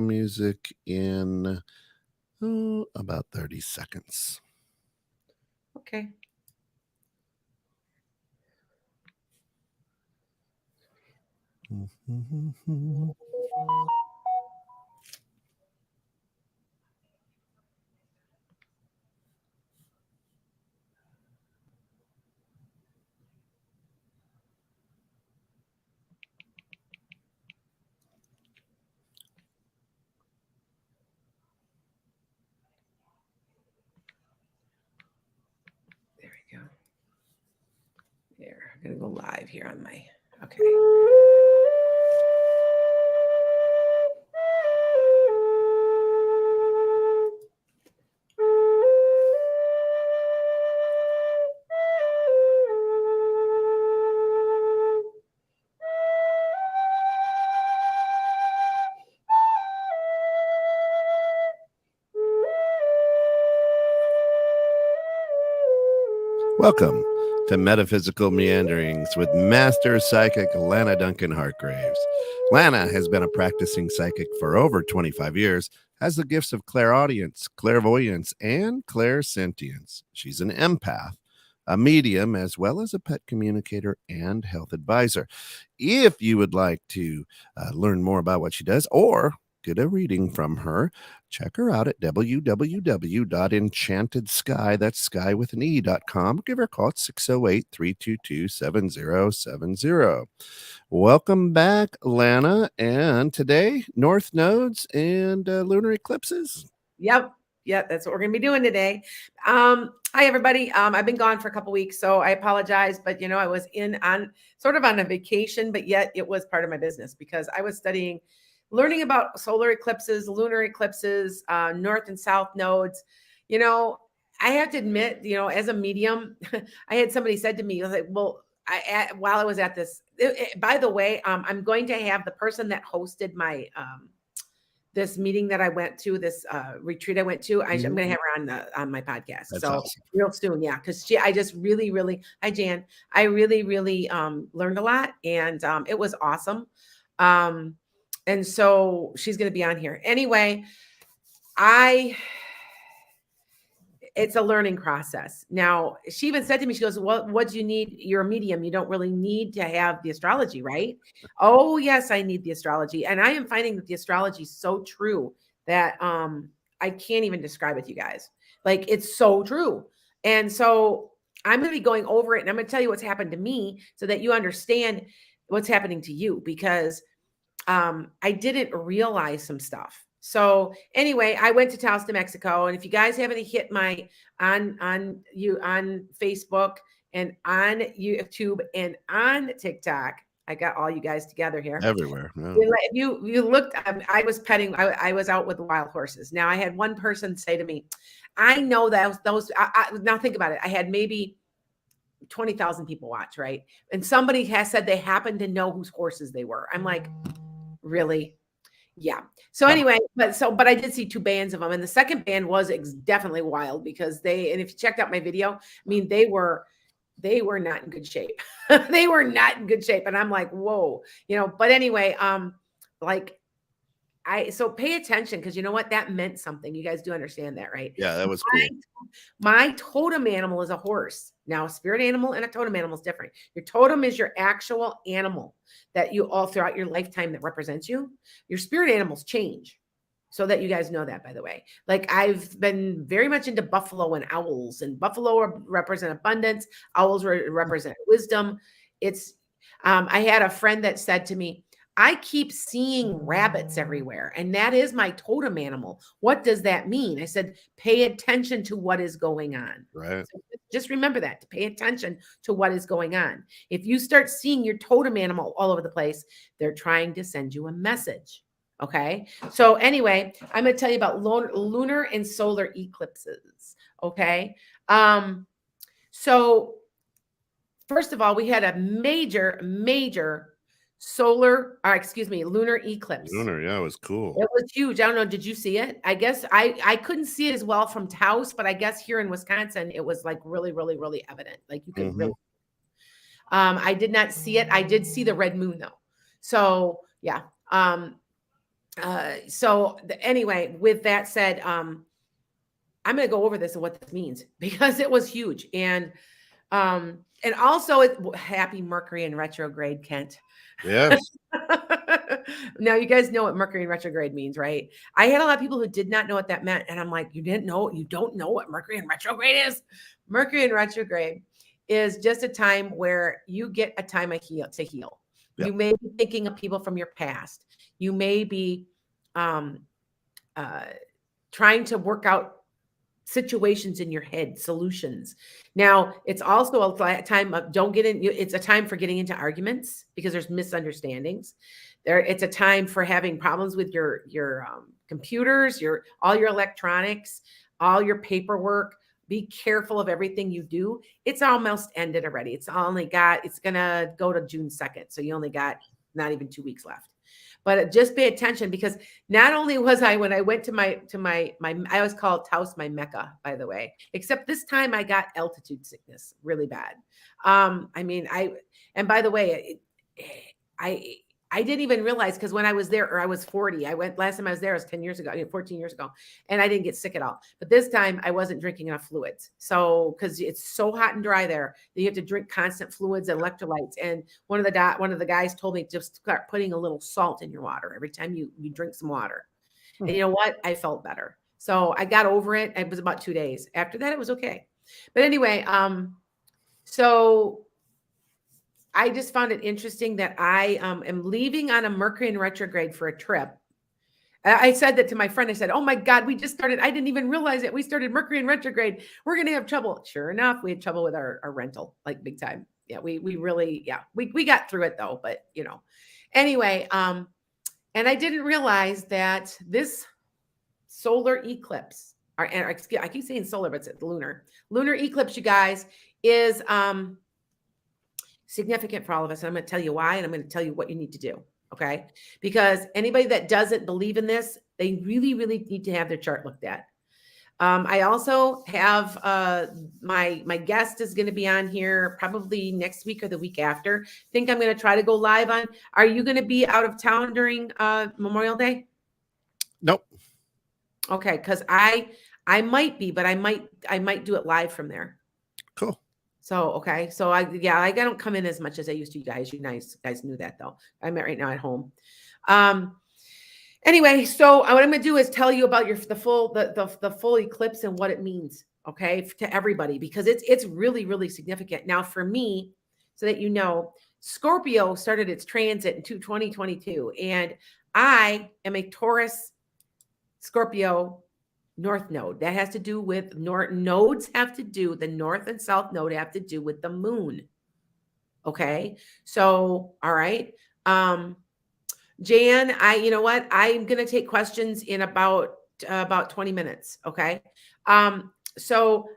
music in about 30 seconds. Okay. There we go. There, I'm gonna go live here on my, okay. Welcome to Metaphysical Meanderings with Master Psychic Lana Duncan-Hartgraves. Lana has been a practicing psychic for over 25 years, has the gifts of clairaudience, clairvoyance, and clairsentience. She's an empath, a medium, as well as a pet communicator and health advisor. If you would like to learn more about what she does or get a reading from her, check her out at www.enchantedsky, that's sky with an e.com. Give her a call at 608-322-7070. Welcome back, Lana. And today, North Nodes and lunar eclipses. Yep. That's what we're going to be doing today. Hi, everybody. I've been gone for a couple weeks, so I apologize. But, I was on a vacation, but yet it was part of my business because I was learning about solar eclipses, lunar eclipses, north and south nodes. I have to admit, as a medium, I had somebody said to me, I was like, well, while I was at this, by the way, I'm going to have the person that hosted my this meeting that I went to, this retreat I went to, I'm going to have her on my podcast. That's so awesome. Real soon. Yeah. Cause I just really, hi Jan, I really learned a lot and it was awesome. And so she's going to be on here anyway. It's a learning process. Now, she even said to me, she goes, well, what do you need? You're a medium. You don't really need to have the astrology, right? Oh, yes, I need the astrology. And I am finding that the astrology is so true that I can't even describe it to you guys. Like, it's so true. And so I'm going to be going over it and I'm going to tell you what's happened to me so that you understand what's happening to you, because I didn't realize some stuff. So anyway, I went to Taos, New Mexico, and if you guys haven't hit my on Facebook and on YouTube and on TikTok, I got all you guys together here Everywhere. No. If you looked, I was petting. I was out with wild horses. Now I had one person say to me, "I know that those." Now think about it. I had maybe 20,000 people watch, right? And somebody has said they happen to know whose horses they were. I'm like, really? Yeah. So anyway, but I did see two bands of them, and the second band was definitely wild because and if you checked out my video, I mean, they were not in good shape. They were not in good shape, and I'm like, whoa, But anyway, so pay attention because you know what, that meant something. You guys do understand that, right? Yeah, that was cool. My totem animal is a horse. Now, a spirit animal and a totem animal is different. Your totem is your actual animal that you all throughout your lifetime that represents you. Your spirit animals change. So that you guys know that, by the way. Like, I've been very much into buffalo and owls, and buffalo represent abundance. Owls represent wisdom. I had a friend that said to me, I keep seeing rabbits everywhere, and that is my totem animal. What does that mean? I said, pay attention to what is going on. Right. So just remember that, to pay attention to what is going on. If you start seeing your totem animal all over the place, they're trying to send you a message. Okay. So anyway, I'm going to tell you about lunar and solar eclipses. Okay. So first of all, we had a major lunar eclipse. Lunar, yeah, it was cool. It was huge. I don't know. Did you see it? I guess I couldn't see it as well from Taos, but I guess here in Wisconsin, it was like really, really, really evident. Like you could really. I did not see it. I did see the red moon though. So yeah. Anyway, with that said, I'm going to go over this and what this means because it was huge. And also happy Mercury in retrograde, Kent. Yeah. Now you guys know what Mercury in retrograde means, right? I had a lot of people who did not know what that meant. And I'm like, you don't know what Mercury in retrograde is? Mercury in retrograde is just a time where you get a time to heal. Yep. You may be thinking of people from your past. You may be trying to work out situations in your head, solutions. Now, it's also a time of it's a time for getting into arguments because there's misunderstandings. It's a time for having problems with your computers, all your electronics, all your paperwork. Be careful of everything you do. It's almost ended already. It's gonna go to June 2nd. So you only got not even 2 weeks left. But just pay attention because not only was when I went to my I always call Taos my Mecca, by the way, except this time I got altitude sickness really bad. And by the way, I didn't even realize because when I was there, or I was 40, last time I was there was 10 years ago, 14 years ago, and I didn't get sick at all. But this time I wasn't drinking enough fluids. So, because it's so hot and dry there, that you have to drink constant fluids and electrolytes. And one of the guys told me just start putting a little salt in your water every time you drink some water. And you know what? I felt better. So I got over it. It was about 2 days. After that, it was okay. But anyway, so I just found it interesting that I am leaving on a Mercury in retrograde for a trip. I said that to my friend. I said, oh my God, we just started. I didn't even realize it. We started Mercury in retrograde. We're going to have trouble. Sure enough, we had trouble with our rental, like big time. Yeah, we really, yeah, we got through it though. But, anyway, and I didn't realize that this solar eclipse, I keep saying solar, but it's lunar eclipse, you guys, is significant for all of us. And I'm going to tell you why, and I'm going to tell you what you need to do. Okay. Because anybody that doesn't believe in this, they really, really need to have their chart looked at. I also have my guest is going to be on here probably next week or the week after. I think I'm going to try to go live on. Are you going to be out of town during Memorial Day? Nope. Okay. Cause I might be, but I might do it live from there. Cool. So, okay. So I don't come in as much as I used to, you guys. You guys knew that though. I'm right now at home. Anyway, so what I'm going to do is tell you about the full eclipse and what it means. Okay. To everybody, because it's really, really significant. Now for me, so that you know, Scorpio started its transit in 2022 and I am a Taurus Scorpio North node. That has to do with the north and south node have to do with the moon. Okay. So, all right. Jan, you know what? I'm going to take questions in about 20 minutes. Okay. So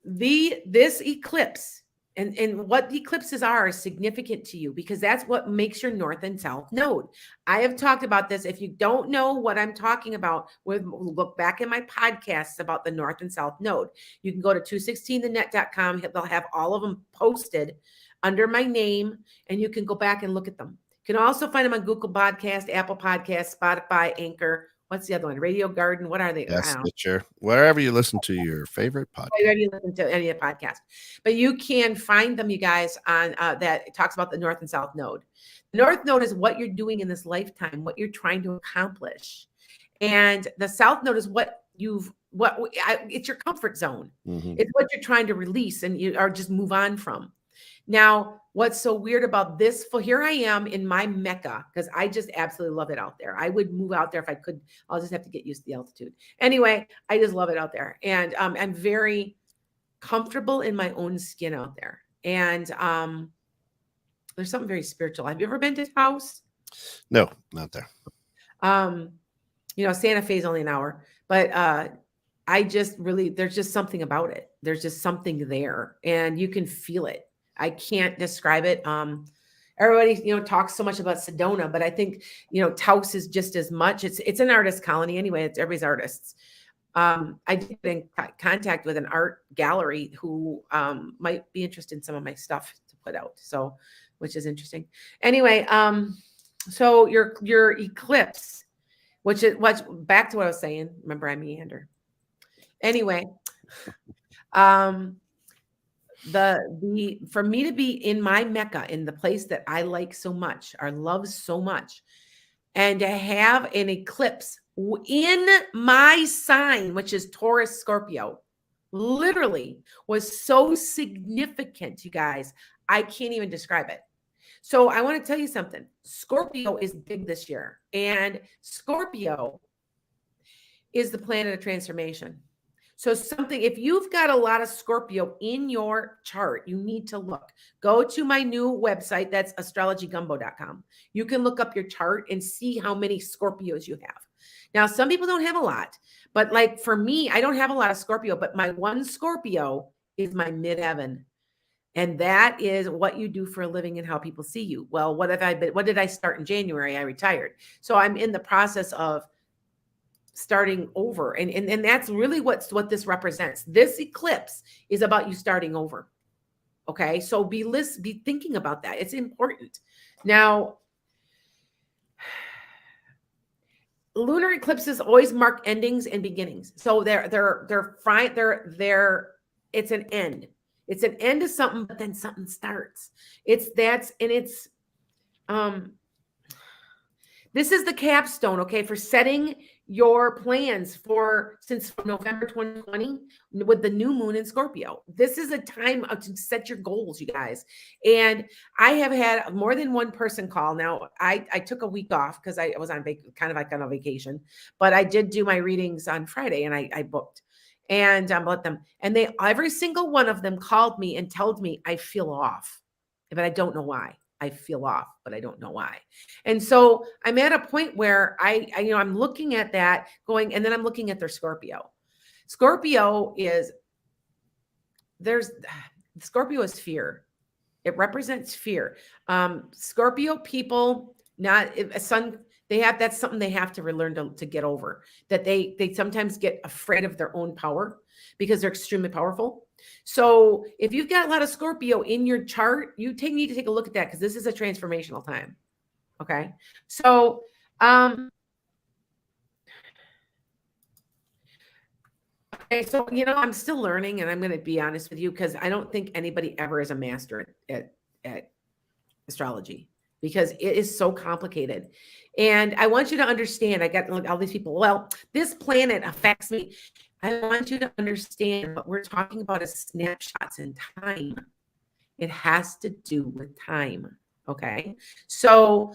this eclipse and what the eclipses are is significant to you because that's what makes your north and south node. I have talked about this. If you don't know what I'm talking about, look back in my podcasts about the north and south node. You can go to 216thenet.com. They'll have all of them posted under my name, and you can go back and look at them. You can also find them on Google Podcast, Apple Podcast, Spotify, Anchor. What's the other one? Radio Garden. What are they? Yes, Stitcher. Wherever you listen to your favorite podcast. Wherever you listen to any of the podcasts. But you can find them, you guys, on that. It talks about the north and south node. The north node is what you're doing in this lifetime, what you're trying to accomplish. And the south node is it's your comfort zone. Mm-hmm. It's what you're trying to release and just move on from. Now, what's so weird about this? Here I am in my Mecca because I just absolutely love it out there. I would move out there if I could. I'll just have to get used to the altitude. Anyway, I just love it out there. And I'm very comfortable in my own skin out there. And there's something very spiritual. Have you ever been to Taos? No, not there. Santa Fe is only an hour, but there's just something about it. There's just something there and you can feel it. I can't describe it. Everybody, talks so much about Sedona, but I think, Taos is just as much. It's an artist colony anyway. It's everybody's artists. I did get in contact with an art gallery who might be interested in some of my stuff to put out. So, which is interesting. Anyway, So your eclipse, which is what's back to what I was saying. Remember, I meander. Anyway, um, the for me to be in my Mecca, in the place that I like so much, or love so much, and to have an eclipse in my sign, which is Taurus Scorpio, literally was so significant, you guys. I can't even describe it. So I want to tell you something. Scorpio is big this year, and Scorpio is the planet of transformation. So something, if you've got a lot of Scorpio in your chart, you need to look. Go to my new website. That's astrologygumbo.com. You can look up your chart and see how many Scorpios you have. Now, some people don't have a lot, but like for me, I don't have a lot of Scorpio, but my one Scorpio is my midheaven. And that is what you do for a living and how people see you. Well, what did I start in January? I retired. So I'm in the process of starting over. And that's really what this represents. This eclipse is about you starting over. Okay. So be thinking about that. It's important. Now, lunar eclipses always mark endings and beginnings. So it's an end. It's an end to something, but then something starts. This is the capstone, okay, for setting your plans since November 2020 with the new moon in Scorpio. This is a time to set your goals, you guys. And I have had more than one person call. Now, I took a week off because I was on kind of like on a vacation, but I did do my readings on Friday, and I booked. And let them, and every single one of them called me and told me I feel off, but I don't know why. I feel off, but I don't know why. And so I'm at a point where I'm looking at that going, and then I'm looking at their Scorpio. Scorpio is fear. It represents fear. Scorpio people, that's something they have to relearn to get over, that they sometimes get afraid of their own power because they're extremely powerful. So if you've got a lot of Scorpio in your chart, you need to take a look at that, because this is a transformational time. Okay. So, so, I'm still learning, and I'm going to be honest with you, because I don't think anybody ever is a master at astrology, because it is so complicated. And I want you to understand, I got all these people, well, this planet affects me. I want you to understand what we're talking about is snapshots in time. It has to do with time. Okay. So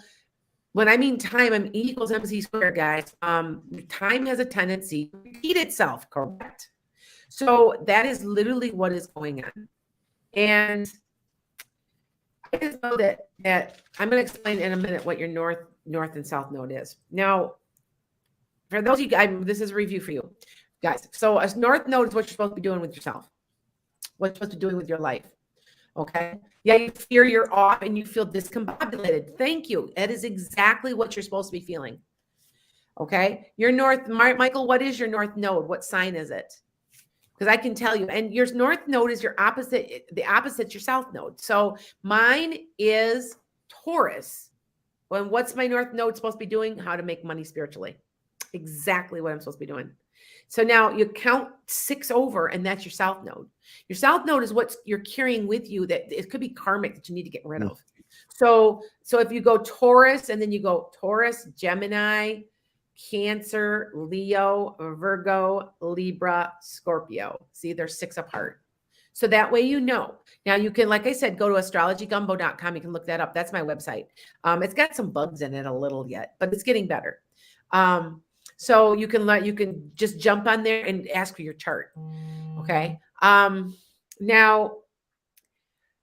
when I mean time, I'm E equals MC squared, guys. Time has a tendency to repeat itself, correct? So that is literally what is going on. And I just know that I'm going to explain in a minute what your north and south node is. Now, for those of you guys, this is a review for you guys. So a north node is what you're supposed to be doing with yourself, what you're supposed to be doing with your life. Okay. Yeah, you fear you're off and you feel discombobulated. Thank you. That is exactly what you're supposed to be feeling. Okay. Your north, Michael, what is your north node? What sign is it? Because I can tell you. And your north node is your opposite, the opposite, your south node. So mine is Taurus. Well, what's my north node supposed to be doing? How to make money spiritually. Exactly what I'm supposed to be doing. So now you count 6 over, and that's your south node. Your south node is what you're carrying with you, that it could be karmic that you need to get rid of. So if you go Taurus, and then you go Taurus, Gemini, Cancer, Leo, Virgo, Libra, Scorpio. See, they're 6 apart. So that way you know. Now you can, like I said, go to astrologygumbo.com. You can look that up. That's my website. It's got some bugs in it a little yet, but it's getting better. So you can just jump on there and ask for your chart. Okay. Now,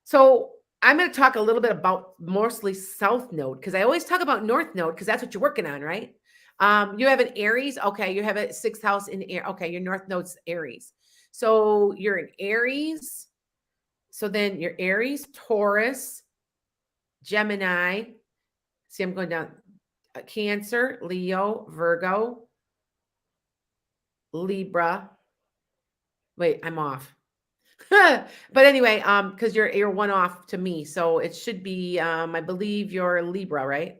so I'm going to talk a little bit about mostly south node, because I always talk about north node because that's what you're working on, right? You have an Aries. Okay. You have a 6th house in air. Okay. Your north node's Aries. So you're in Aries. So then your Aries, Taurus, Gemini. See, I'm going down. Cancer, Leo, Virgo, Libra. Wait, I'm off. But anyway, because you're 1 off to me. So it should be, I believe you're Libra, right?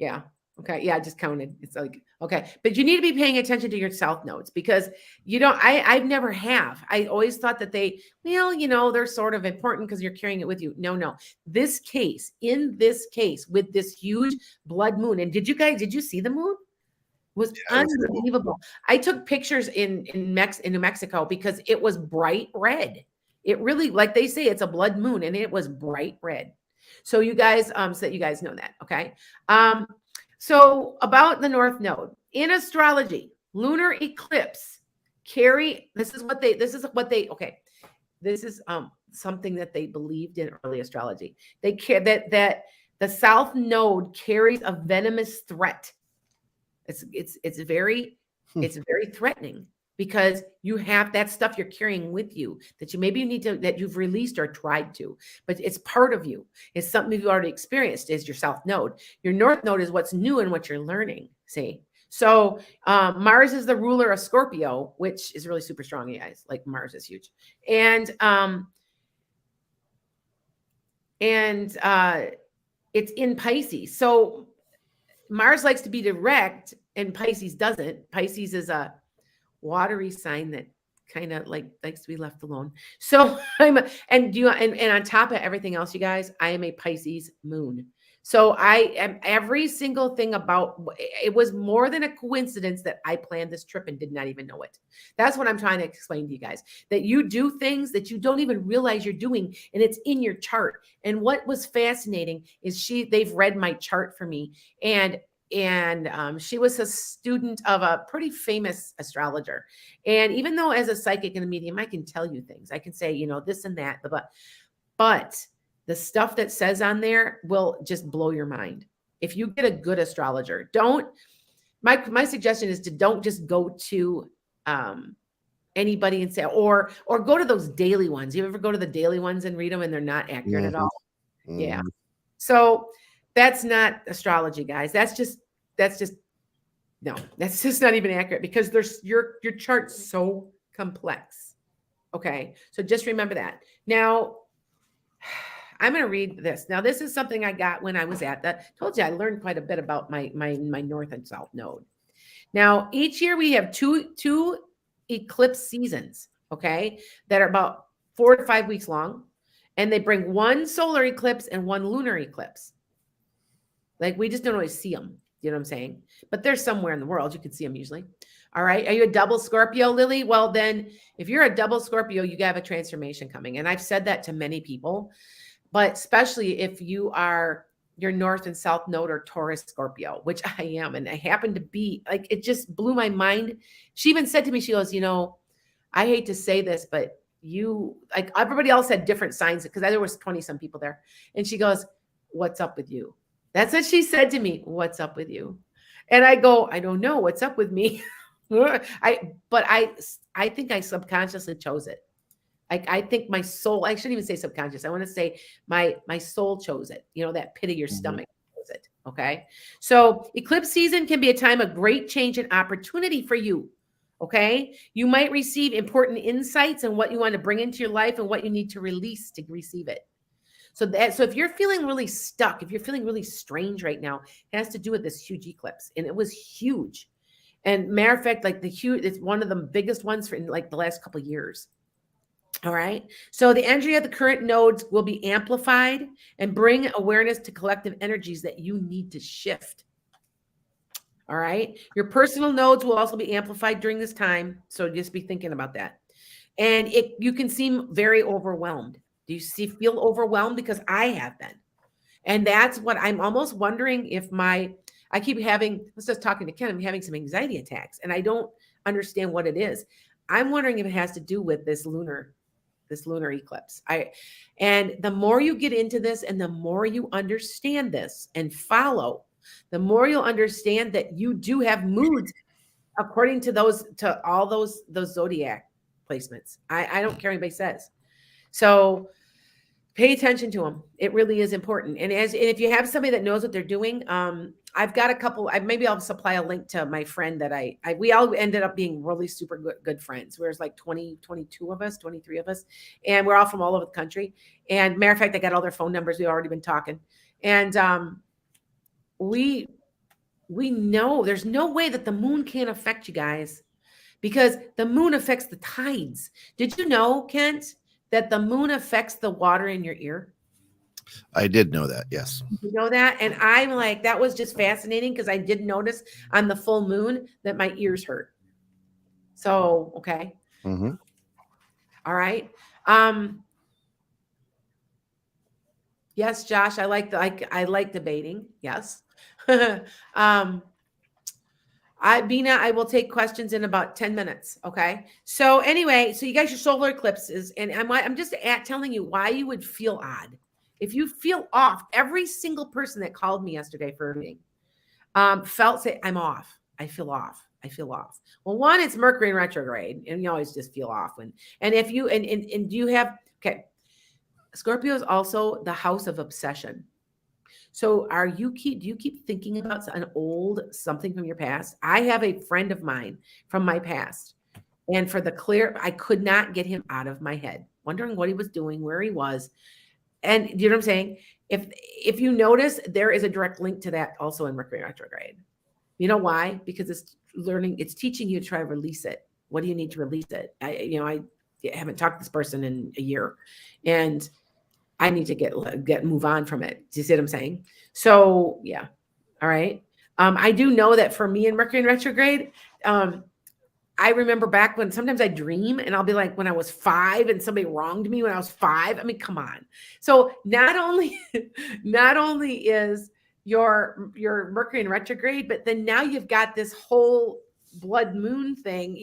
Yeah. Okay. Yeah, I just counted. It's like, okay. But you need to be paying attention to your south nodes because you don't, I've never have. I always thought that they're sort of important because you're carrying it with you. No. In this case, with this huge blood moon, and did you see the moon? Was Yeah, it was cool. unbelievable. I took pictures in New Mexico because it was bright red. It really, like they say, it's a blood moon, and it was bright red. So you guys, so that you guys know that, okay? So about the North Node in astrology, lunar eclipse this is something that they believed in early astrology. They care that the South Node carries a venomous threat. It's very threatening because you have that stuff you're carrying with you that that you've released or tried to, but it's part of you. It's something you've already experienced is your South Node. Your North Node is what's new and what you're learning. See? So Mars is the ruler of Scorpio, which is really super strong, you guys. Like Mars is huge. And it's in Pisces. So Mars likes to be direct and Pisces doesn't. Pisces is a watery sign that kind of likes to be left alone. So and on top of everything else, you guys, I am a Pisces moon. So I am every single thing about it was more than a coincidence that I planned this trip and did not even know it. That's what I'm trying to explain to you guys, that you do things that you don't even realize you're doing, and it's in your chart. And what was fascinating is they've read my chart for me, and she was a student of a pretty famous astrologer. And even though as a psychic and a medium, I can tell you things, I can say, this and that, but the stuff that says on there will just blow your mind. If you get a good astrologer, my suggestion is to don't just go to anybody and say, or go to those daily ones. You ever go to the daily ones and read them and they're not accurate at all? Mm-hmm. Yeah. So that's not astrology, guys. That's just not even accurate because your chart's so complex. Okay. So just remember that. Now I'm going to read this. Now, this is something I got when I was told you I learned quite a bit about my North and South Node. Now, each year we have two eclipse seasons, okay, that are about 4 to 5 weeks long. And they bring one solar eclipse and one lunar eclipse. Like, we just don't always see them. You know what I'm saying? But they're somewhere in the world. You can see them usually. All right. Are you a double Scorpio, Lily? Well, then if you're a double Scorpio, you have a transformation coming. And I've said that to many people, but especially if your North and South Node are Taurus Scorpio, which I am. And I happen to be like, it just blew my mind. She even said to me, she goes, I hate to say this, but everybody else had different signs because there was 20 some people there. And she goes, what's up with you? That's what she said to me. What's up with you? And I go, I don't know what's up with me. But I think I subconsciously chose it. I think my soul, I shouldn't even say subconscious. I want to say my soul chose it. That pit of your stomach chose it. Okay. So eclipse season can be a time of great change and opportunity for you. Okay. You might receive important insights on what you want to bring into your life and what you need to release to receive it. So if you're feeling really stuck, if you're feeling really strange right now, it has to do with this huge eclipse. And it was huge. And matter of fact, it's one of the biggest ones for the last couple of years. All right. So the energy of the current nodes will be amplified and bring awareness to collective energies that you need to shift. All right. Your personal nodes will also be amplified during this time. So just be thinking about that. And you can seem very overwhelmed. Do you feel overwhelmed? Because I have been. And that's what I'm almost wondering if I keep having, let's just talking to Ken, I'm having some anxiety attacks and I don't understand what it is. I'm wondering if it has to do with this lunar eclipse. And the more you get into this and the more you understand this and follow, the more you'll understand that you do have moods according to all those zodiac placements. I don't care what anybody says. So pay attention to them. It really is important. And if you have somebody that knows what they're doing, I've got a couple. Maybe I'll supply a link to my friend that we all ended up being really super good friends. There's like 22 of us, 23 of us, and we're all from all over the country. And matter of fact, I got all their phone numbers. We've already been talking, and we we know there's no way that the moon can't affect you guys, because the moon affects the tides. Did you know, Kent, that the moon affects the water in your ear? I did know that. Yes. You know that? And I'm like, that was just fascinating, because I did notice on the full moon that my ears hurt. So, okay. Mm-hmm. All right. Yes, Josh, I like debating. Yes. Bina, I will take questions in about 10 minutes. Okay. So anyway, so you guys, your solar eclipses, and I'm just telling you why you would feel odd. If you feel off, every single person that called me yesterday for a meeting say, I'm off. I feel off. I feel off. Well, one, it's Mercury in retrograde, and you always just feel off and if you, and do you have, okay. Scorpio is also the house of obsession. So do you keep thinking about an old something from your past? I have a friend of mine from my past, and I could not get him out of my head, wondering what he was doing, where he was. And you know what I'm saying? If you notice, there is a direct link to that also in Mercury retrograde. You know why? Because it's teaching you to try to release it. What do you need to release it? I haven't talked to this person in a year, and I need to move on from it. Do you see what I'm saying? So yeah. All right. I do know that for me in Mercury in retrograde, I remember back when sometimes I dream and I'll be like, when I was 5 and somebody wronged me when I was 5. I mean, come on. So not only is your Mercury in retrograde, but then now you've got this whole blood moon thing,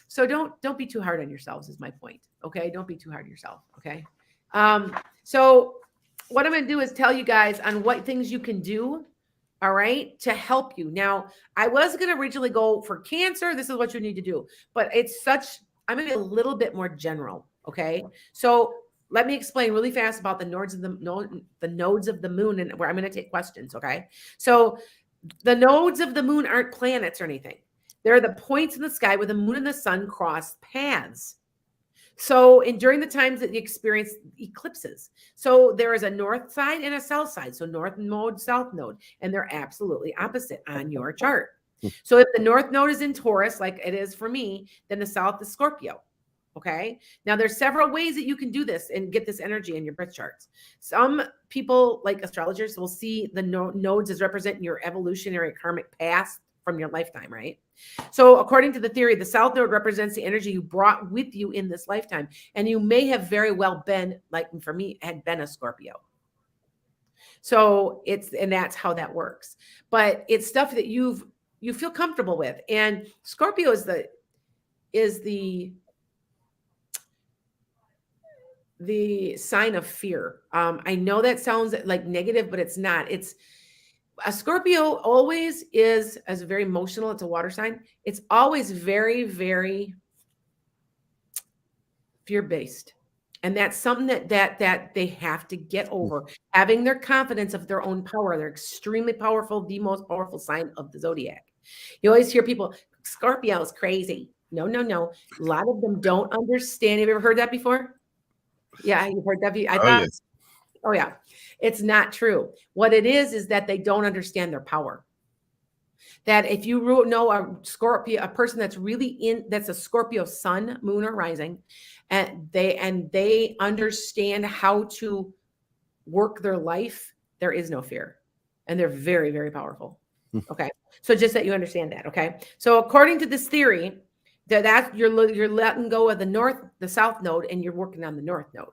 So don't be too hard on yourselves is my point. Okay. Don't be too hard on yourself. Okay. So what I'm going to do is tell you guys on what things you can do. All right. To help you. Now, I was going to originally go for Cancer. This is what you need to do, but I'm going to be a little bit more general. Okay. So let me explain really fast about the nodes of the moon, and where I'm going to take questions. Okay. So the nodes of the moon aren't planets or anything. They're the points in the sky where the moon and the sun cross paths. So, during the times that you experience eclipses, so there is a north side and a south side. So north node, south node, and they're absolutely opposite on your chart. So if the north node is in Taurus, like it is for me, then the south is Scorpio. Okay. Now there's several ways that you can do this and get this energy in your birth charts. Some people, like astrologers, will see the nodes as representing your evolutionary karmic past from your lifetime, right? So according to the theory, the south node represents the energy you brought with you in this lifetime. And you may have very well been, like for me, had been a Scorpio. So and that's how that works. But it's stuff that you feel comfortable with. And Scorpio is the sign of fear. I know that sounds like negative, but it's not. A Scorpio always is as very emotional. It's a water sign. It's always very, very fear-based. And that's something that they have to get over. Having their confidence of their own power. They're extremely powerful, the most powerful sign of the zodiac. You always hear people, Scorpio is crazy. No. A lot of them don't understand. Have you ever heard that before? Yeah, you've heard that. Yes. Oh yeah. It's not true. What it is that they don't understand their power. That if you know a Scorpio, a person that's that's a Scorpio sun, moon, or rising, and they understand how to work their life, there is no fear. And they're very, very powerful. Okay. So just that you understand that. Okay. So according to this theory, that you're letting go of the south node, and you're working on the north node.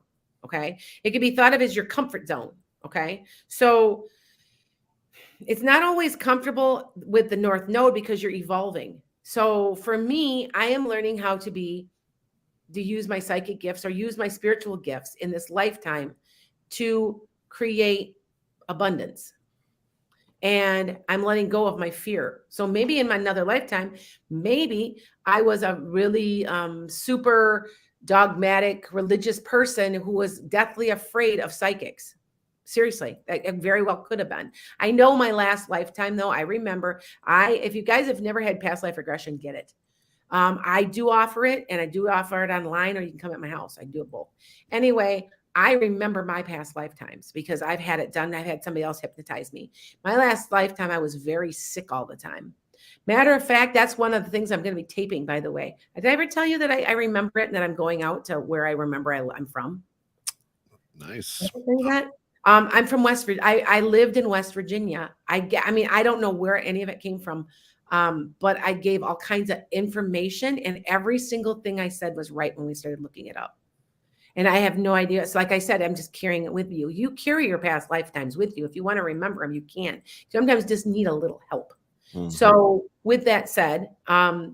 Okay. It can be thought of as your comfort zone. Okay. So it's not always comfortable with the north node because you're evolving. So for me, I am learning how to use my psychic gifts or use my spiritual gifts in this lifetime to create abundance. And I'm letting go of my fear. So maybe in another lifetime, maybe I was a really super dogmatic religious person who was deathly afraid of psychics. Seriously, I very well could have been. I know my last lifetime, though. I remember, if you guys have never had past life regression, get it. I do offer it, and I do offer it online, or you can come at my house. I do it both. Anyway, I remember my past lifetimes because I've had it done. I've had somebody else hypnotize me. My last lifetime, I was very sick all the time. Matter of fact, that's one of the things I'm going to be taping, by the way. Did I ever tell you that I remember it and that I'm going out to where I remember I'm from? Nice. I'm from West Virginia. I lived in West Virginia. I mean, I don't know where any of it came from, but I gave all kinds of information, and every single thing I said was right when we started looking it up. And I have no idea. It's like I said, I'm just carrying it with you. You carry your past lifetimes with you. If you want to remember them, you can. Sometimes just need a little help. Mm-hmm. So with that said,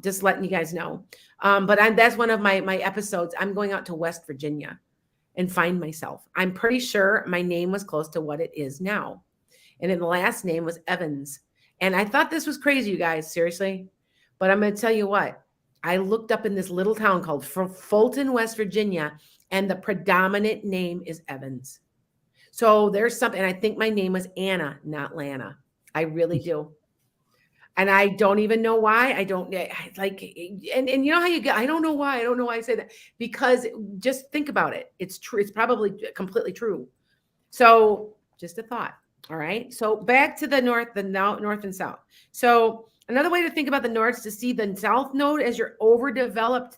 just letting you guys know. But that's one of my episodes. I'm going out to West Virginia and find myself. I'm pretty sure my name was close to what it is now. And then the last name was Evans. And I thought this was crazy, you guys, seriously. But I'm going to tell you what. I looked up in this little town called Fulton, West Virginia, and the predominant name is Evans. So there's something, I think my name was Anna, not Lana. I really do. And I don't even know why. I don't like, and you know how you get, I don't know why. I don't know why I say that, because just think about it. It's true. It's probably completely true. So just a thought. All right. So back to the north and south. So another way to think about the north is to see the south node as your overdeveloped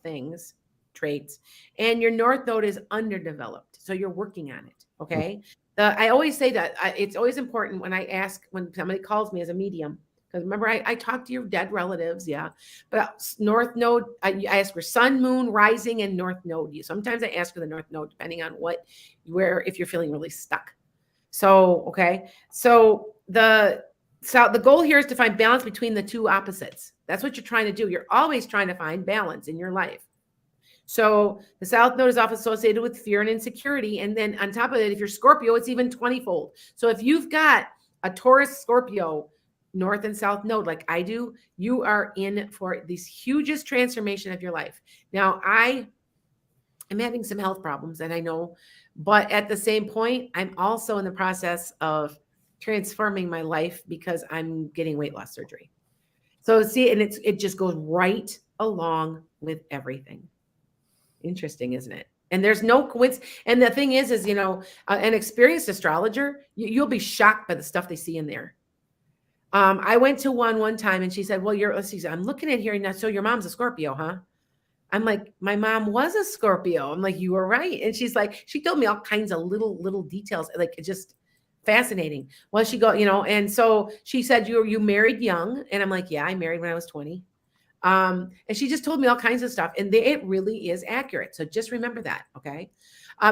traits, and your north node is underdeveloped. So you're working on it. Okay. I always say that it's always important when somebody calls me as a medium. Because remember, I talk to your dead relatives, yeah. But north node, I ask for sun, moon, rising, and north node. Sometimes I ask for the north node, depending on if you're feeling really stuck. So, okay. So the goal here is to find balance between the two opposites. That's what you're trying to do. You're always trying to find balance in your life. So the south node is often associated with fear and insecurity. And then on top of it, if you're Scorpio, it's even 20-fold. So if you've got a Taurus Scorpio north and south node like I do, you are in for this hugest transformation of your life. Now, I am having some health problems, and I know, but at the same point, I'm also in the process of transforming my life because I'm getting weight loss surgery. So see, and it just goes right along with everything. Interesting, isn't it? And there's no coincidence. And the thing is an experienced astrologer, you'll be shocked by the stuff they see in there. I went to one time and she said, well, I'm looking at here now. So your mom's a Scorpio, huh? I'm like, my mom was a Scorpio. I'm like, you were right. And she's like, she told me all kinds of little details. Like, it's just fascinating. Well, and so she said, you married young. And I'm like, yeah, I married when I was 20. And she just told me all kinds of stuff, and it really is accurate. So just remember that. Okay.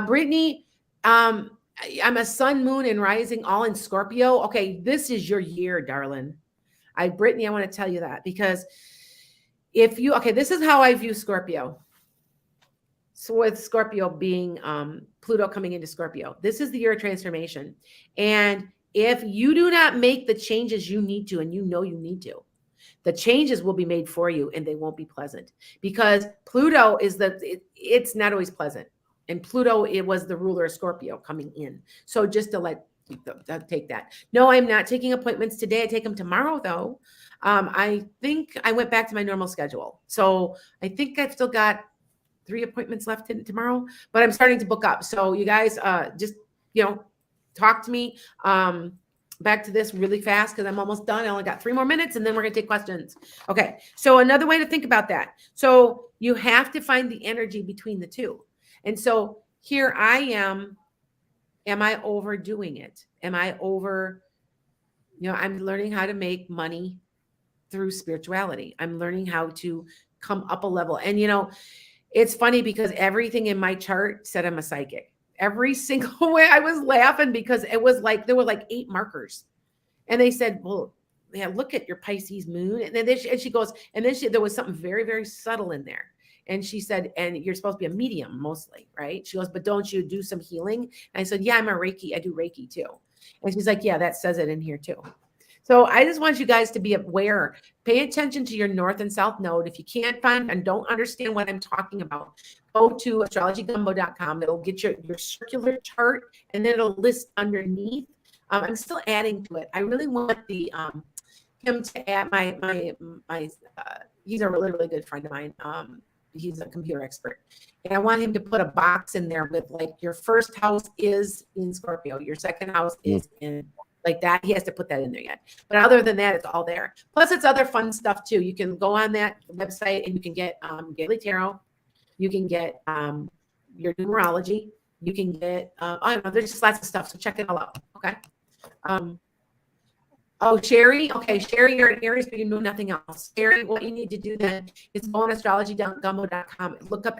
Brittany, I'm a sun, moon, and rising all in Scorpio. Okay, this is your year, darling. Brittany, I want to tell you that because this is how I view Scorpio. So with Scorpio being Pluto coming into Scorpio, this is the year of transformation. And if you do not make the changes you need to, and you need to, the changes will be made for you, and they won't be pleasant because Pluto it's not always pleasant. And Pluto, it was the ruler of Scorpio coming in. So just to take that. No, I'm not taking appointments today. I take them tomorrow, though. I think I went back to my normal schedule. So I think I've still got 3 appointments left tomorrow, but I'm starting to book up. So you guys just, talk to me. Back to this really fast because I'm almost done. I only got 3 more minutes, and then we're going to take questions. Okay. So another way to think about that. So you have to find the energy between the two. And so here I am I overdoing it? Am I I'm learning how to make money through spirituality. I'm learning how to come up a level. And, it's funny because everything in my chart said I'm a psychic. Every single way. I was laughing because it was like, there were like 8 markers. And they said, well, yeah, look at your Pisces moon. And then she goes, and then there was something very, very subtle in there. And she said, and you're supposed to be a medium mostly, right? She goes, but don't you do some healing? And I said, yeah, I'm a Reiki. I do Reiki too. And she's like, yeah, that says it in here too. So I just want you guys to be aware. Pay attention to your north and south node. If you can't find and don't understand what I'm talking about, go to astrologygumbo.com. It'll get your circular chart, and then it'll list underneath. I'm still adding to it. I really want him to add my he's a really, really good friend of mine. he's a computer expert. And I want him to put a box in there with like your first house is in Scorpio, your second house is in like that. He has to put that in there yet. But other than that, it's all there. Plus, it's other fun stuff too. You can go on that website and you can get daily tarot. You can get your numerology. You can get I don't know. There's just lots of stuff. So check it all out. Okay. Oh, Sherry. Okay, Sherry, you're an Aries, but you know nothing else. Sherry, what you need to do then is go on astrology.gumbo.com. Look up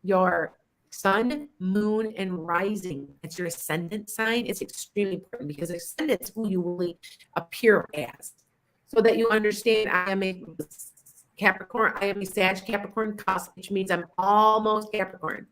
your sun, moon, and rising. It's your ascendant sign. It's extremely important because ascendant's who you really appear as. So that you understand I am a Capricorn, I am a Sag Capricorn cusp, which means I'm almost Capricorn.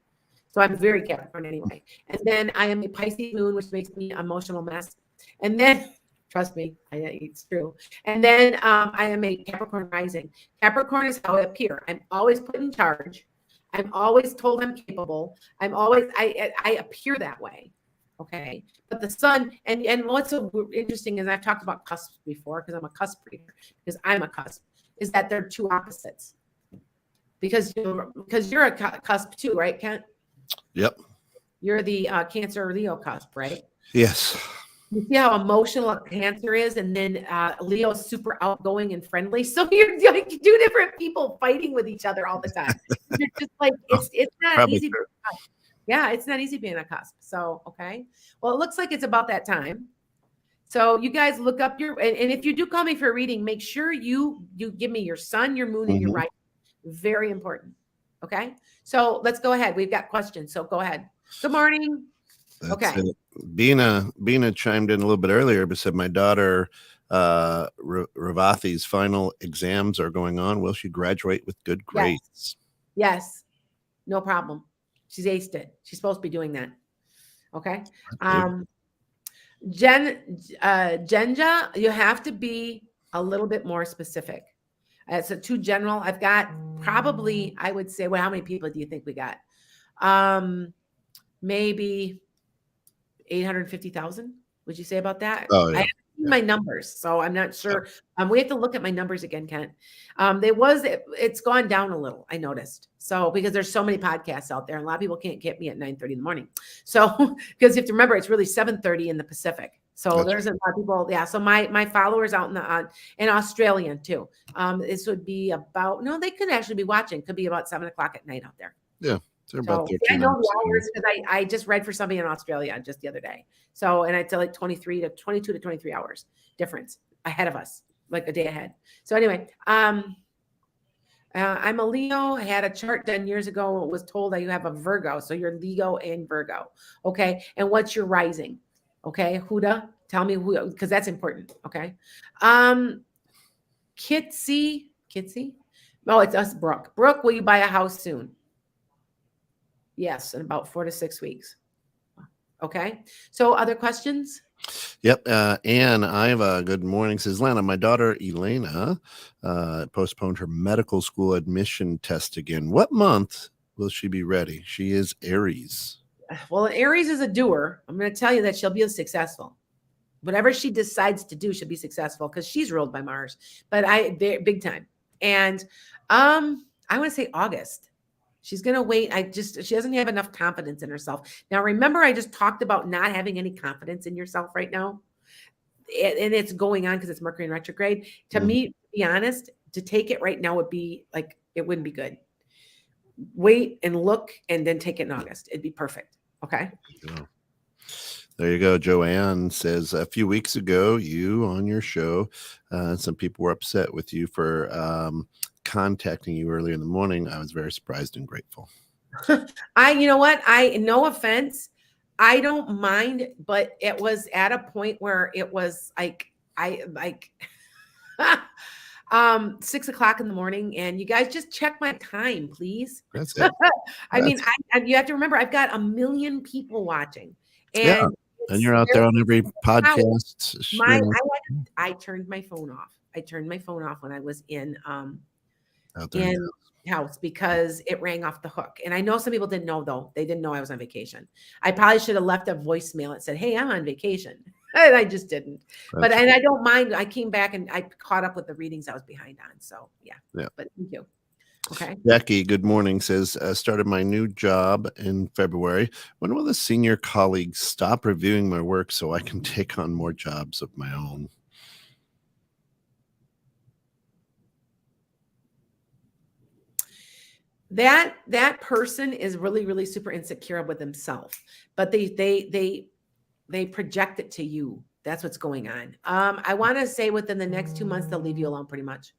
So I'm very Capricorn anyway. And then I am a Pisces moon, which makes me an emotional mess. And then trust me, it's true. And then I am a Capricorn rising. Capricorn is how I appear. I'm always put in charge. I'm always told I'm capable. I appear that way. Okay. But the sun, and what's so interesting is I've talked about cusps before because I'm a cusp reader, because I'm a cusp, is that they're two opposites. Because you're a cusp too, right, Kent? Yep. You're the Cancer or Leo cusp, right? Yes. You see how emotional Cancer is, and then Leo's super outgoing and friendly. So you're like two different people fighting with each other all the time. You're just like it's not easy. Yeah, it's not easy being a cusp. So okay, well, it looks like it's about that time. So you guys look up and if you do call me for a reading, make sure you give me your sun, your moon, and your rising. Very important. Okay, so let's go ahead. We've got questions, so go ahead. Good morning. Okay. Bina chimed in a little bit earlier, but said my daughter Ravathi's final exams are going on. Will she graduate with good grades? Yes. No problem. She's aced it. She's supposed to be doing that. Okay. Genja, you have to be a little bit more specific. It's too general. I've got probably, I would say, well, how many people do you think we got? Maybe 850,000. Would you say about that? Oh, yeah. I haven't seen my numbers, so I'm not sure. We have to look at my numbers again, Kent. It's gone down a little, I noticed. So because there's so many podcasts out there, and a lot of people can't get me at 9:30 in the morning. So because you have to remember, it's really 7:30 in the Pacific. So there's a lot of people. Yeah. So my followers out in Australia too. This would be about, no, they could actually be watching. Could be about 7 o'clock at night out there. Yeah. So I know the hours because I just read for somebody in Australia just the other day. So, and it's like 22 to 23 hours difference ahead of us, like a day ahead. So anyway, I'm a Leo. I had a chart done years ago. It was told that you have a Virgo. So you're Leo and Virgo. Okay. And what's your rising? Okay. Huda, tell me who, because that's important. Okay. Kitsy. Oh, it's us, Brooke. Brooke, will you buy a house soon? Yes, in about 4 to 6 weeks. Okay. So other questions? Yep. Anne Iva, good morning. Says, Lana, my daughter Elena postponed her medical school admission test again. What month will she be ready? She is Aries. Well, Aries is a doer. I'm going to tell you that she'll be successful. Whatever she decides to do, she'll be successful because she's ruled by Mars. But big time. And I want to say August. She's going to wait. She doesn't have enough confidence in herself. Now, remember, I just talked about not having any confidence in yourself right now. And it's going on because it's Mercury in retrograde. To me, to be honest, to take it right now would be like, it wouldn't be good. Wait and look and then take it in August. It'd be perfect. Okay. There you go. Joanne says, a few weeks ago, you on your show, some people were upset with you for contacting you early in the morning. I was very surprised and grateful. You know what? No offense. I don't mind, but it was at a point where it was like, 6 o'clock in the morning, and you guys just check my time, please. That's it. You have to remember, I've got 1 million people watching, and you're out there on every podcast. I turned my phone off. I turned my phone off when I was in house because it rang off the hook. And I know some people didn't know, though. They didn't know I was on vacation. I probably should have left a voicemail that said, hey, I'm on vacation. And I just didn't. And I don't mind. I came back and I caught up with the readings I was behind on. So yeah. But thank you. Okay. Jackie, good morning, says, started my new job in February. When will the senior colleagues stop reviewing my work so I can take on more jobs of my own? That person is really, really super insecure with themselves, but they project it to you. That's what's going on. I want to say within the next 2 months, they'll leave you alone pretty much,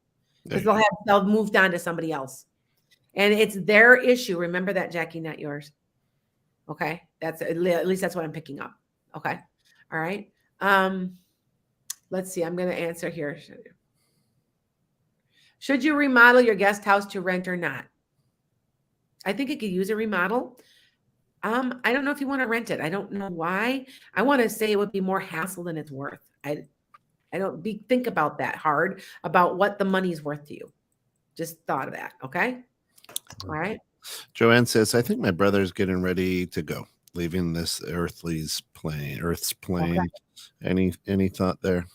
because they'll moved on to somebody else. And it's their issue. Remember that, Jackie, not yours. Okay. That's at least that's what I'm picking up. Okay. All right. Let's see. I'm going to answer here. Should you remodel your guest house to rent or not? I think it could use a remodel. I don't know if you want to rent it. I don't know why. I want to say it would be more hassle than it's worth. I don't think about that hard about what the money's worth to you. Just thought of that. Okay. All right. Joanne says, I think my brother's getting ready to go, leaving this Earth's plane. Okay. Any thought there?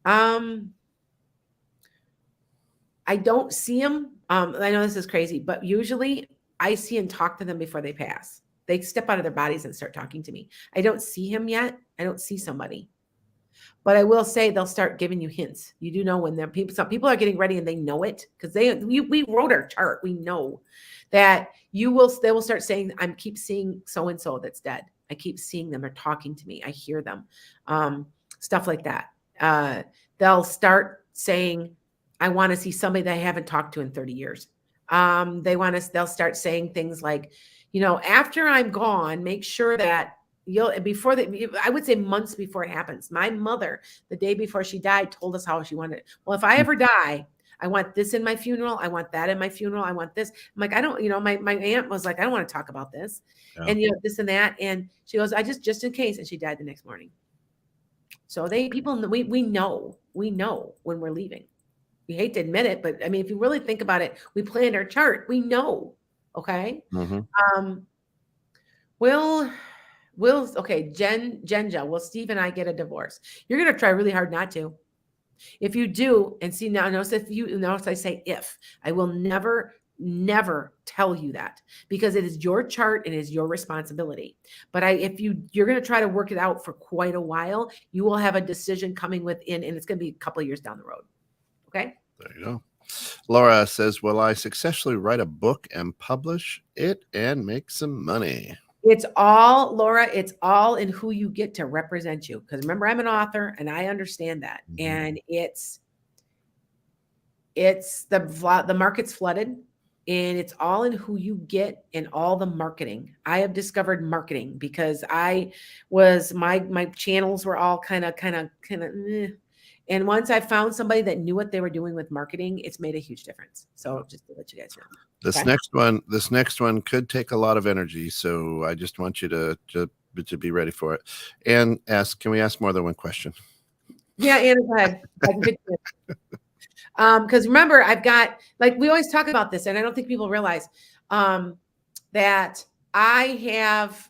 I don't see him. I know this is crazy, but usually I see and talk to them before they pass. They step out of their bodies and start talking to me. I don't see him yet. I don't see somebody. But I will say they'll start giving you hints. You do know when they're people. Some people are getting ready and they know it because we wrote our chart. We know that they will start saying, I keep seeing so and so that's dead. I keep seeing them. They're talking to me. I hear them. Stuff like that. They'll start saying, I want to see somebody that I haven't talked to in 30 years. They'll start saying things like, after I'm gone, make sure that I would say months before it happens. My mother, the day before she died, told us how she wanted it. Well, if I ever die, I want this in my funeral. I want that in my funeral. I want this. I'm like, I don't, my aunt was like, I don't want to talk about this. Yeah. And this and that. And she goes, just in case. And she died the next morning. So we know when we're leaving. We hate to admit it, but I mean, if you really think about it, we planned our chart. We know. Okay. Mm-hmm. Okay, Jenja, will Steve and I get a divorce? You're going to try really hard not to. If you do, and see now, notice I say if. I will never tell you that because it is your chart and it is your responsibility. But if you're going to try to work it out for quite a while, you will have a decision coming within, and it's going to be a couple of years down the road. Okay. There you go. Laura says, will I successfully write a book and publish it and make some money? It's all, Laura, it's all in who you get to represent you. Because remember, I'm an author and I understand that. Mm-hmm. And it's the market's flooded and it's all in who you get in all the marketing. I have discovered marketing because my channels were all kind of. And once I found somebody that knew what they were doing with marketing, it's made a huge difference. So just to let you guys know. This next one could take a lot of energy. So I just want you to be ready for it. And can we ask more than one question? Yeah, Anna, go ahead. Because remember, I've got, we always talk about this, and I don't think people realize that I have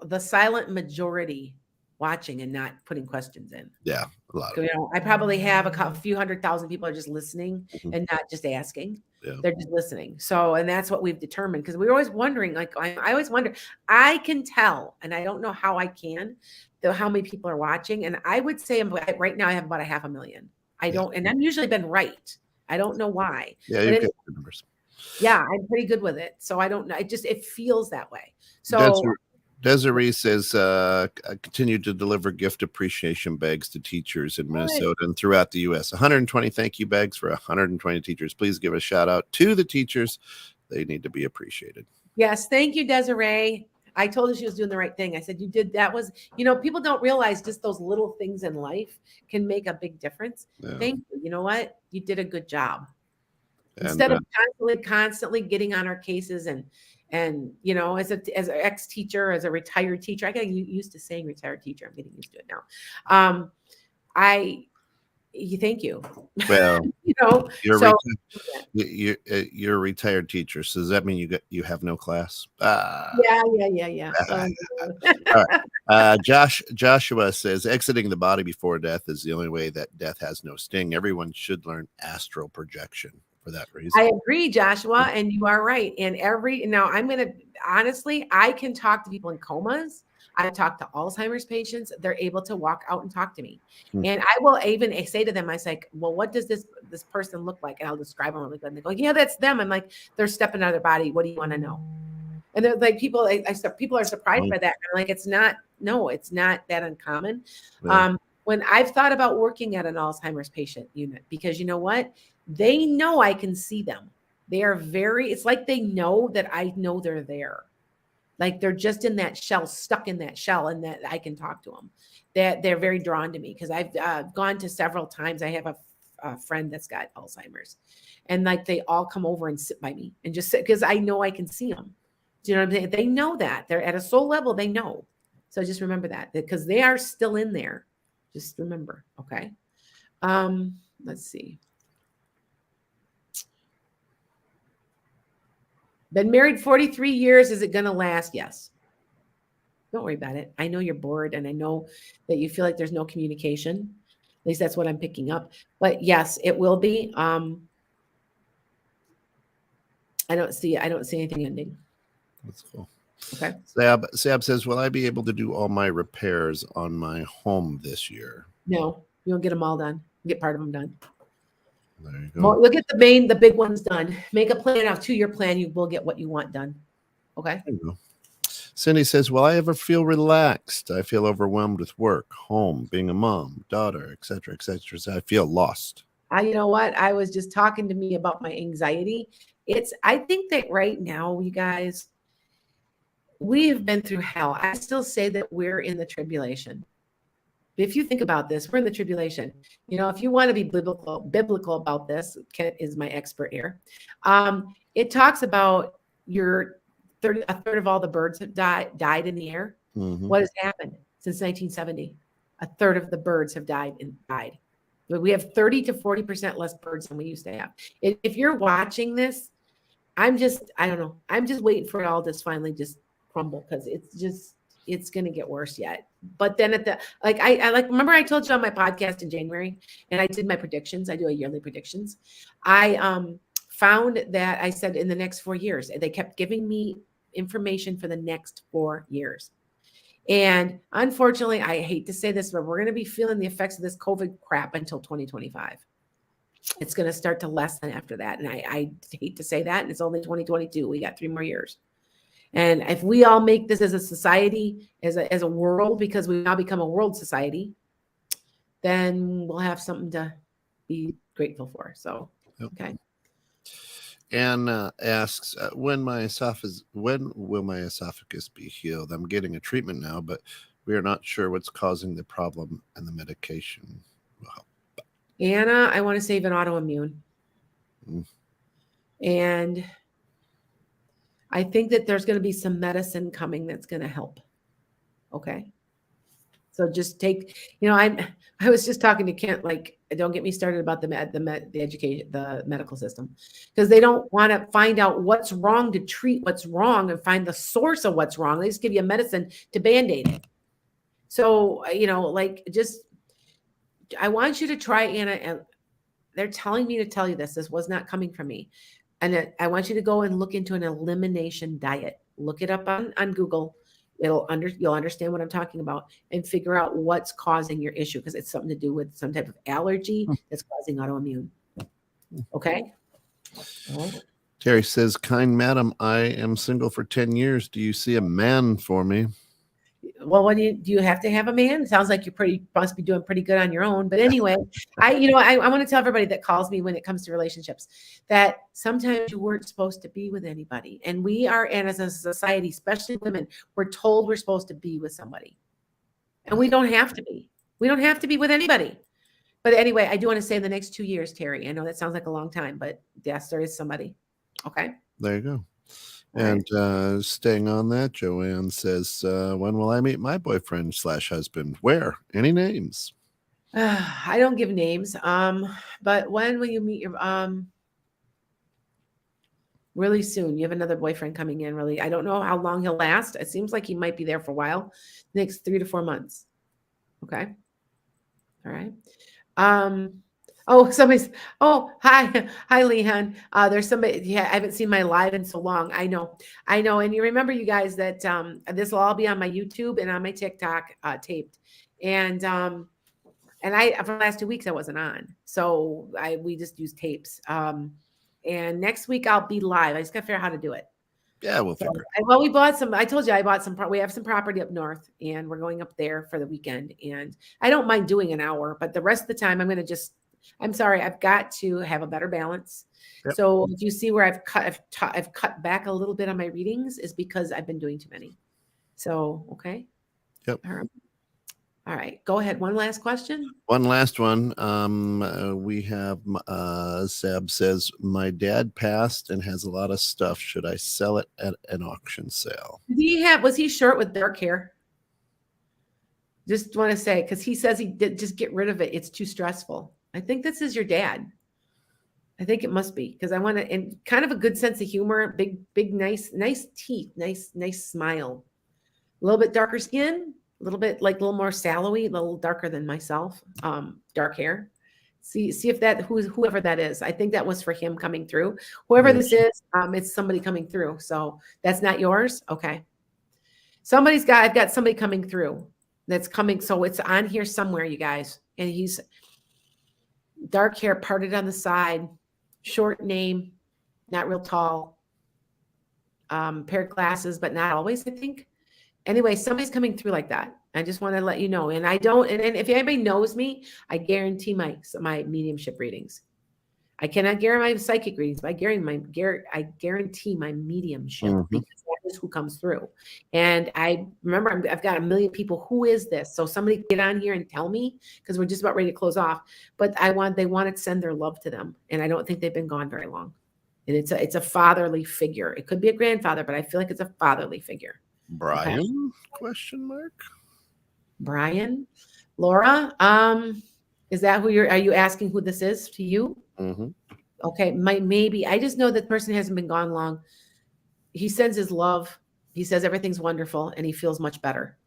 the silent majority watching and not putting questions in. Yeah, a lot. So, I probably have a few 100,000 people are just listening and not just asking. Yeah. They're just listening. So, and that's what we've determined because we're always wondering, I always wonder, I can tell, and I don't know how I can, how many people are watching. And I would say right now I have about 500,000. And I'm usually been right. I don't know why. Yeah, you get good numbers. Yeah, I'm pretty good with it. So I don't know. It feels that way. So Desiree says, continue to deliver gift appreciation bags to teachers in Minnesota and throughout the U.S. 120 thank you bags for 120 teachers. Please give a shout out to the teachers. They need to be appreciated. Yes. Thank you, Desiree. I told her she was doing the right thing. I said, you did. That was, people don't realize just those little things in life can make a big difference. Yeah. Thank you. You know what? You did a good job. Instead of constantly getting on our cases and as an ex-teacher, as a retired teacher, I got used to saying retired teacher. I'm getting used to it now. Thank you. Well, you're a retired teacher. So does that mean you have no class? Yeah. All right. Joshua says, exiting the body before death is the only way that death has no sting. Everyone should learn astral projection. for that reason. I agree, Joshua, and you are right. And now honestly, I can talk to people in comas. I've talked to Alzheimer's patients. They're able to walk out and talk to me. And I will even say to them, I say, well, what does this person look like? And I'll describe them really good. And they go, yeah, that's them. I'm like, they're stepping out of their body. What do you want to know? And they're like, people are surprised by that. I'm like, it's not that uncommon. Yeah. When I've thought about working at an Alzheimer's patient unit, because you know what? They know I can see them. It's like they know that I know they're there. Like they're just in that shell, stuck in that shell, and that I can talk to them. That they're very drawn to me because I've gone to several times. I have a friend that's got Alzheimer's, and like they all come over and sit by me and just sit because I know I can see them. Do you know what I'm saying? They know that they're at a soul level. They know. So just remember that because they are still in there. Just remember. Okay. Let's see. Been married 43 years. Is it going to last? Yes. Don't worry about it. I know you're bored and I know that you feel like there's no communication. At least that's what I'm picking up. But yes, it will be. I don't see anything ending. That's cool. Okay. Sab says, will I be able to do all my repairs on my home this year? No, you'll get them all done. Get part of them done. There you go. Well, look at the big ones done. Make a plan, a 2-year plan. You will get what you want done. Okay. There you go. Cindy says, will I ever feel relaxed? I feel overwhelmed with work, home, being a mom, daughter, etc., etc. So I feel lost. You know what? I was just talking to me about my anxiety. I think that right now, you guys, we have been through hell. I still say that we're in the tribulation. If you think about this, we're in the tribulation. You know, if you want to be biblical about this, Kent is my expert here. It talks about a third of all the birds have died in the air. Mm-hmm. What has happened since 1970? A third of the birds have died. We have 30 to 40% less birds than we used to have. If you're watching this, I don't know. I'm just waiting for it all to finally just crumble because it's going to get worse yet. But then remember I told you on my podcast in January and I did my predictions. I do a yearly predictions. I found that I said in the next 4 years, they kept giving me information for the next 4 years. And unfortunately, I hate to say this, but we're going to be feeling the effects of this COVID crap until 2025. It's going to start to lessen after that. And I hate to say that. And it's only 2022. We got 3 more years. And if we all make this as a society, as a world, because we've now become a world society, then we'll have something to be grateful for. So, okay. Anna asks, when will my esophagus be healed? I'm getting a treatment now, but we are not sure what's causing the problem and the medication will help. Anna, I want to save an autoimmune. And I think that there's going to be some medicine coming that's going to help. Okay. So just take, I was just talking to Kent, like, don't get me started about the education, the medical system, because they don't want to find out what's wrong to treat what's wrong and find the source of what's wrong. They just give you a medicine to Band-Aid it. So, I want you to try, Anna, and they're telling me to tell you this. This was not coming from me. And I want you to go and look into an elimination diet. Look it up on Google. You'll understand what I'm talking about and figure out what's causing your issue because it's something to do with some type of allergy that's causing autoimmune. Okay. Terry says, kind madam, I am single for 10 years. Do you see a man for me? Well, do you have to have a man? It sounds like you must be doing pretty good on your own. But anyway, I want to tell everybody that calls me when it comes to relationships that sometimes you weren't supposed to be with anybody. And as a society, especially women, we're told we're supposed to be with somebody. And we don't have to be. We don't have to be with anybody. But anyway, I do want to say in the next 2 years, Terry, I know that sounds like a long time, but yes, there is somebody. Okay. There you go. And staying on that, Joanne says, when will I meet my boyfriend / husband? Where? Any names? I don't give names. But when will you meet your really soon? You have another boyfriend coming in, really. I don't know how long he'll last. It seems like he might be there for a while. Next 3 to 4 months. Okay. All right. Oh, somebody's. Oh, hi, hi, Lehan. There's somebody. Yeah, I haven't seen my live in so long. I know. And you remember, you guys, that this will all be on my YouTube and on my TikTok taped. And I for the last 2 weeks I wasn't on, so we just use tapes. And next week I'll be live. I just gotta figure out how to do it. Yeah, we'll So, figure it. well, we bought some. I told you I bought some. We have some property up north, and we're going up there for the weekend. And I don't mind doing an hour, but the rest of the time, I'm going to just. I'm sorry, I've got to have a better balance. Yep. So if you see where I've cut back a little bit on my readings, is because I've been doing too many. So okay. Yep. All right. Go ahead. One last question. One last one. We have Seb says, my dad passed and has a lot of stuff. Should I sell it at an auction sale? Was he short with dark hair? Just want to say, because he says he did just get rid of it. It's too stressful. I think this is your dad. I think it must be, because I want to, and kind of a good sense of humor, big, nice teeth, nice smile, a little bit darker skin, a little bit like a little more sallowy, a little darker than myself, dark hair. See if that whoever that is. I think that was for him coming through. Whoever this is, it's somebody coming through. So that's not yours. Okay. I've got somebody coming through that's coming. So it's on here somewhere, you guys. And he's dark hair, parted on the side, short name, not real tall, pair of glasses, but not always, I think. Anyway, somebody's coming through like that. I just want to let you know. And I don't, and if anybody knows me, I guarantee my mediumship readings. I cannot guarantee my psychic readings, but I guarantee my mediumship, because that is who comes through. And I remember I've got a million people. Who is this? So somebody get on here and tell me, because we're just about ready to close off. But they want to send their love to them. And I don't think they've been gone very long. And it's a fatherly figure. It could be a grandfather, but I feel like it's a fatherly figure. Brian? Okay. Question mark. Brian, Laura, is that who are you asking who this is to you? Mm-hmm. Okay, maybe. I just know that person hasn't been gone long. He sends his love. He says everything's wonderful and he feels much better.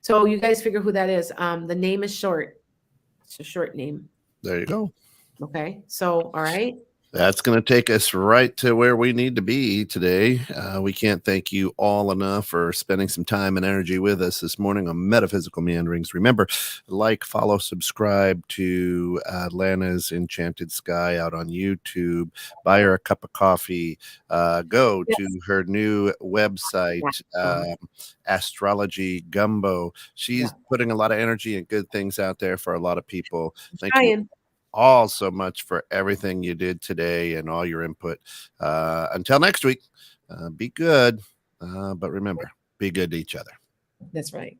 So you guys figure who that is. The name is short. It's a short name. There you go. Okay, so all right. That's going to take us right to where we need to be today. We can't thank you all enough for spending some time and energy with us this morning on Metaphysical Meanderings. Remember, like, follow, subscribe to Lana's Enchanted Sky out on YouTube. Buy her a cup of coffee. Go to her new website, Astrology Gumbo. She's putting a lot of energy and good things out there for a lot of people. Thank you all so much for everything you did today and all your input. Until next week, be good, but remember, be good to each other. That's right.